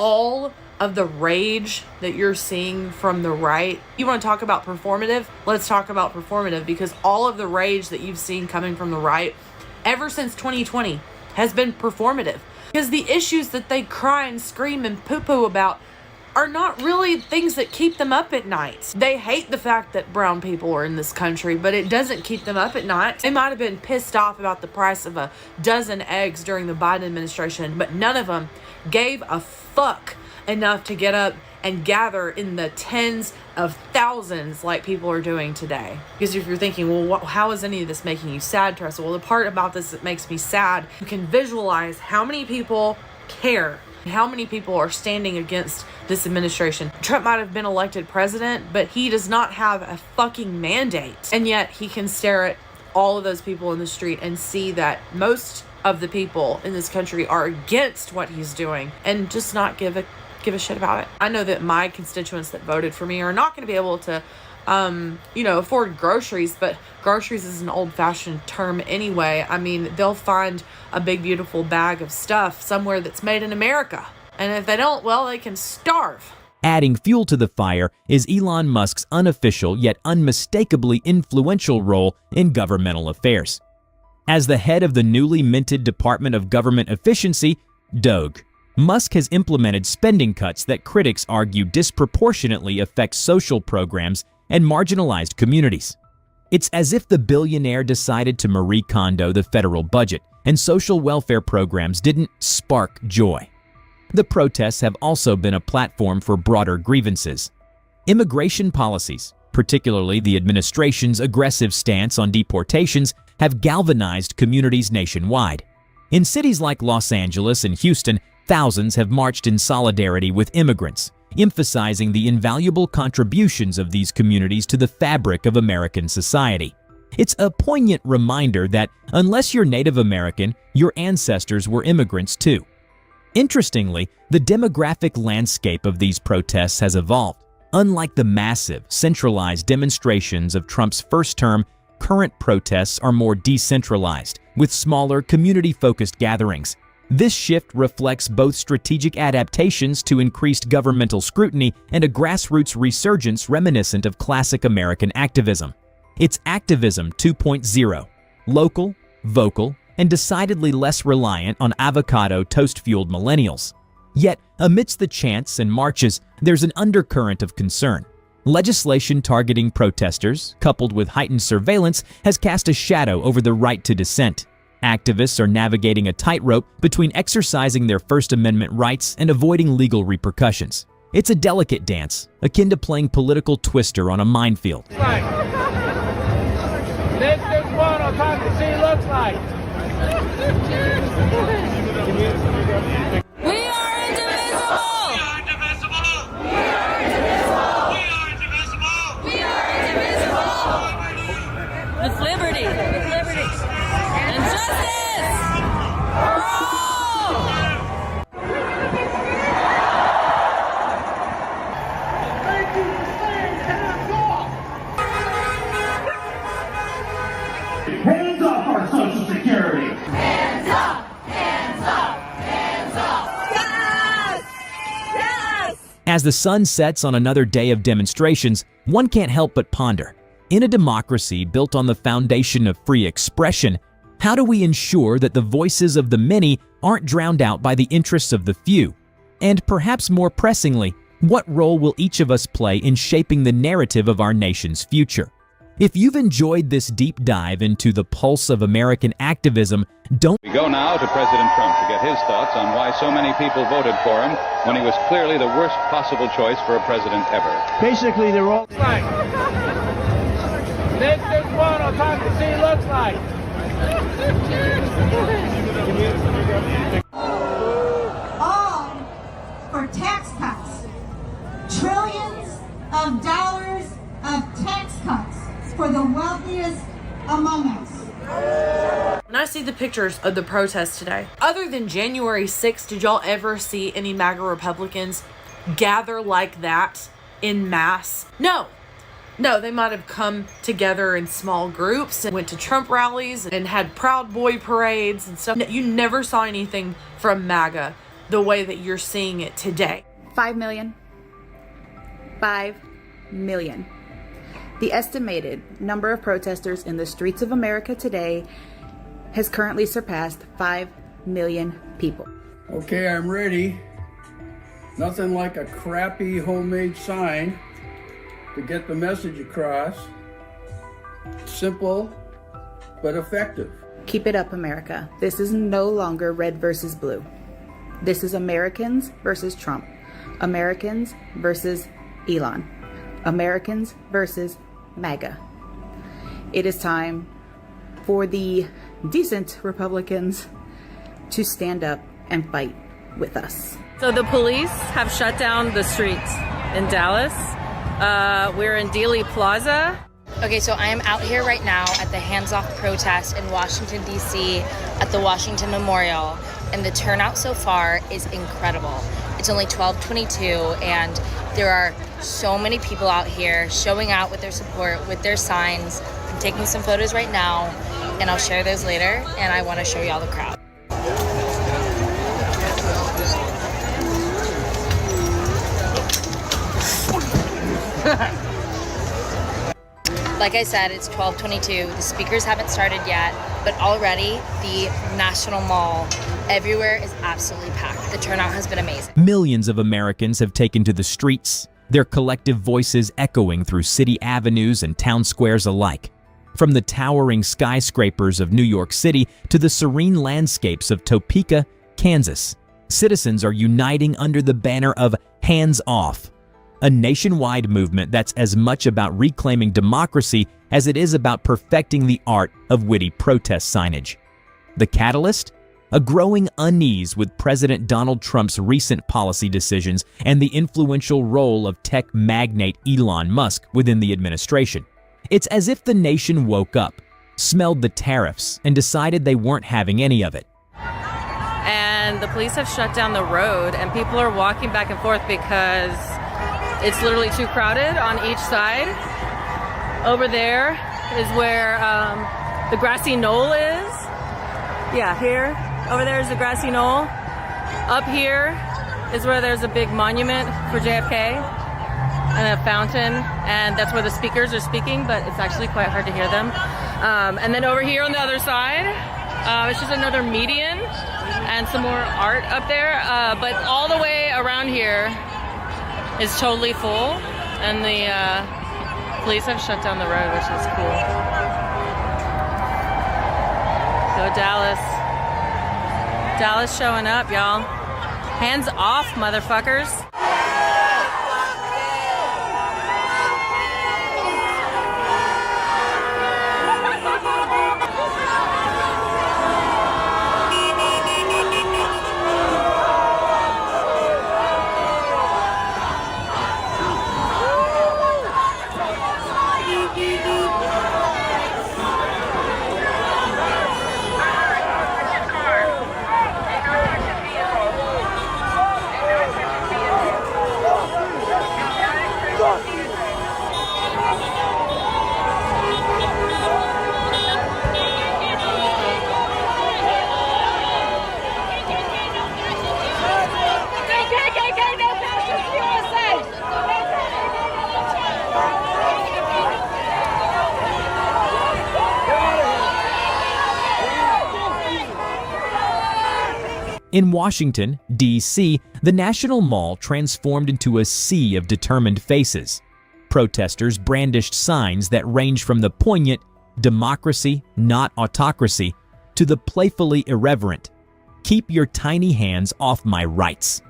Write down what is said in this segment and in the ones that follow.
all of the rage that you're seeing from the right. You want to talk about performative? Let's talk about performative, because all of the rage that you've seen coming from the right ever since 2020 has been performative. Because the issues that they cry and scream and poo-poo about are not really things that keep them up at night. They hate the fact that brown people are in this country, but it doesn't keep them up at night. They might have been pissed off about the price of a dozen eggs during the Biden administration, but none of them gave a fuck enough to get up and gather in the tens of thousands like people are doing today. Because if you're thinking, well, how is any of this making you sad, Teresa? Well, the part about this that makes me sad, you can visualize how many people care, how many people are standing against this administration. Trump might have been elected president, but he does not have a fucking mandate. And yet he can stare at all of those people in the street and see that most of the people in this country are against what he's doing and just not give a shit about it. I know that my constituents that voted for me are not going to be able to afford groceries, but groceries is an old-fashioned term anyway. I mean, they'll find a big, beautiful bag of stuff somewhere that's made in America. And if they don't, well, they can starve. Adding fuel to the fire is Elon Musk's unofficial yet unmistakably influential role in governmental affairs. As the head of the newly minted Department of Government Efficiency, DOGE, Musk has implemented spending cuts that critics argue disproportionately affect social programs and marginalized communities. It's as if the billionaire decided to Marie Kondo the federal budget, and social welfare programs didn't spark joy. The protests have also been a platform for broader grievances. Immigration policies, particularly the administration's aggressive stance on deportations, have galvanized communities nationwide. In cities like Los Angeles and Houston, thousands have marched in solidarity with immigrants, emphasizing the invaluable contributions of these communities to the fabric of American society. It's a poignant reminder that unless you're Native American, your ancestors were immigrants too. Interestingly, the demographic landscape of these protests has evolved. Unlike the massive, centralized demonstrations of Trump's first term, current protests are more decentralized, with smaller, community-focused gatherings. This shift reflects both strategic adaptations to increased governmental scrutiny and a grassroots resurgence reminiscent of classic American activism. It's activism 2.0, local, vocal, and decidedly less reliant on avocado toast-fueled millennials. Yet, amidst the chants and marches, there's an undercurrent of concern. Legislation targeting protesters, coupled with heightened surveillance, has cast a shadow over the right to dissent. Activists are navigating a tightrope between exercising their First Amendment rights and avoiding legal repercussions. It's a delicate dance, akin to playing political twister on a minefield. Right. This is what I'm trying to see looks like. We are indivisible! We are indivisible! We are indivisible! We are indivisible! With liberty! With liberty! And justice! For all! Thank you for saying hands off! Hands off our Social Security! Hands up! Hands up! Hands up! Yes! Yes! As the sun sets on another day of demonstrations, one can't help but ponder. In a democracy built on the foundation of free expression, how do we ensure that the voices of the many aren't drowned out by the interests of the few? And perhaps more pressingly, what role will each of us play in shaping the narrative of our nation's future? If you've enjoyed this deep dive into the pulse of American activism, don't... We go now to President Trump to get his thoughts on why so many people voted for him when he was clearly the worst possible choice for a president ever. Basically, they're all right. This is what I'm trying to see looks like. All for tax cuts. Trillions of dollars of tax cuts for the wealthiest among us. When I see the pictures of the protests today, other than January 6th, did y'all ever see any MAGA Republicans gather like that in mass? No, they might have come together in small groups and went to Trump rallies and had Proud Boy parades and stuff. You never saw anything from MAGA the way that you're seeing it today? 5 million. 5 million. The estimated number of protesters in the streets of America today has currently surpassed 5 million people. Okay, I'm ready. Nothing like a crappy homemade sign to get the message across. Simple, but effective. Keep it up, America. This is no longer red versus blue. This is Americans versus Trump. Americans versus Elon. Americans versus MAGA. It is time for the decent Republicans to stand up and fight with us. So the police have shut down the streets in Dallas. We're in Dealey Plaza. Okay, so I am out here right now at the Hands Off protest in Washington, D.C. at the Washington Memorial, and the turnout so far is incredible. It's only 12:22, and there are so many people out here showing out with their support, with their signs. I'm taking some photos right now, and I'll share those later, and I want to show y'all the crowd. Like I said, it's 12:22. The speakers haven't started yet, but already the National Mall everywhere is absolutely packed. The turnout has been amazing. Millions of Americans have taken to the streets, their collective voices echoing through city avenues and town squares alike. From the towering skyscrapers of New York City to the serene landscapes of Topeka, Kansas, citizens are uniting under the banner of Hands Off, a nationwide movement that's as much about reclaiming democracy as it is about perfecting the art of witty protest signage. The catalyst? A growing unease with President Donald Trump's recent policy decisions and the influential role of tech magnate Elon Musk within the administration. It's as if the nation woke up, smelled the tariffs, and decided they weren't having any of it. And the police have shut down the road, and people are walking back and forth because it's literally too crowded on each side. Over there is where the grassy knoll is. Yeah, here. Over there is the grassy knoll. Up here is where there's a big monument for JFK and a fountain, and that's where the speakers are speaking, but it's actually quite hard to hear them. And then over here on the other side, it's just another median and some more art up there. But all the way around here is totally full, and the police have shut down the road, which is cool. Go Dallas. Dallas showing up, y'all. Hands off, motherfuckers. In Washington, D.C., the National Mall transformed into a sea of determined faces. Protesters brandished signs that ranged from the poignant "Democracy, not autocracy" to the playfully irreverent "Keep your tiny hands off my rights."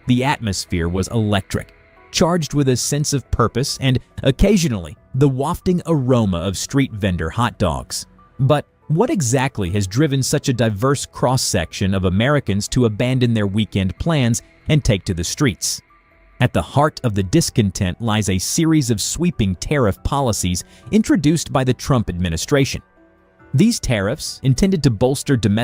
The atmosphere was electric, charged with a sense of purpose and, occasionally, the wafting aroma of street vendor hot dogs. But what exactly has driven such a diverse cross-section of Americans to abandon their weekend plans and take to the streets? At the heart of the discontent lies a series of sweeping tariff policies introduced by the Trump administration. These tariffs, intended to bolster domestic